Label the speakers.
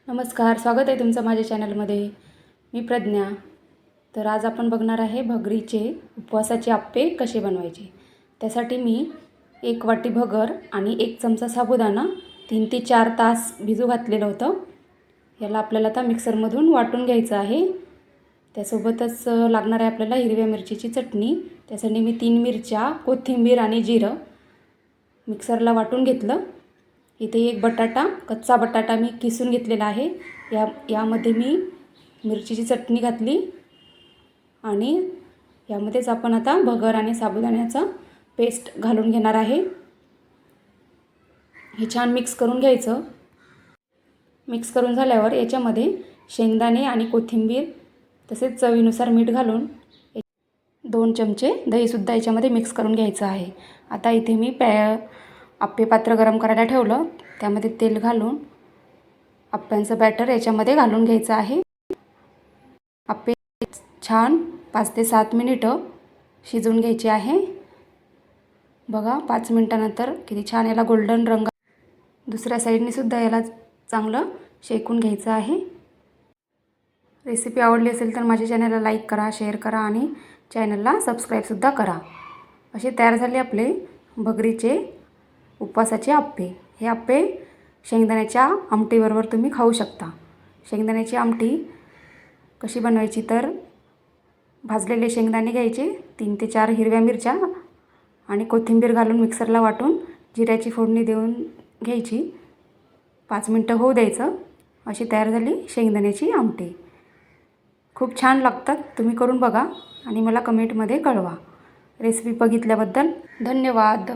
Speaker 1: नमस्कार, स्वागत आहे तुमचं माझ्या चॅनलमध्ये. मी प्रज्ञा. तर आज आपण बघणार आहे भगरीचे उपवासाचे आप्पे कसे बनवायचे. त्यासाठी मी 1 वाटी भगर आणि 1 चमचा साबुदाणा 3 ते 4 तास भिजू घातलेलं होतं. याला आपल्याला आता मिक्सरमधून वाटून घ्यायचं आहे. त्यासोबतच लागणार आहे आपल्याला हिरव्या मिरचीची चटणी. त्यासाठी मी 3 मिरच्या, कोथिंबीर आणि जिरं मिक्सरला वाटून घेतलं. इथे 1 बटाटा, कच्चा बटाटा मी किसून घेतलेला आहे. यामध्ये मी मिरचीची चटणी घातली आणि यामध्येच आपण आता भगर आणि साबुदाण्याचा पेस्ट घालून घेणार आहे. हे छान मिक्स करून घ्यायचं. मिक्स करून झाल्यावर याच्यामध्ये शेंगदाणे आणि कोथिंबीर तसेच चवीनुसार मीठ घालून 2 चमचे दहीसुद्धा याच्यामध्ये मिक्स करून घ्यायचं आहे. आता इथे मी आप्पे पात्र गरम करायला ठेवलं. त्यामध्ये तेल घालून आप्प्यांचं बॅटर याच्यामध्ये घालून घ्यायचं आहे. आप्पे छान 5 ते 7 मिनिटं शिजवून घ्यायचे आहे. बघा 5 मिनिटानंतर किती छान याला गोल्डन रंग. दुसऱ्या साईडने सुद्धा याला चांगलं शेकून घ्यायचं आहे. रेसिपी आवडली असेल तर माझ्या चॅनलला लाईक करा, शेअर करा आणि चॅनलला सबस्क्राईबसुद्धा करा. असे तयार झाले आपले भगरीचे उपवासाचे आप्पे. हे आप्पे शेंगदाण्याच्या आमटीबरोबर तुम्ही खाऊ शकता. शेंगदाण्याची आमटी कशी बनवायची तर भाजलेले शेंगदाणे घ्यायचे, 3 ते 4 हिरव्या मिरच्या आणि कोथिंबीर घालून मिक्सरला वाटून जिऱ्याची फोडणी देऊन घ्यायची. 5 मिनटं होऊ द्यायचं. अशी तयार झाली शेंगदाण्याची आमटी. खूप छान लागतात. तुम्ही करून बघा आणि मला कमेंटमध्ये कळवा. रेसिपी बघितल्याबद्दल धन्यवाद.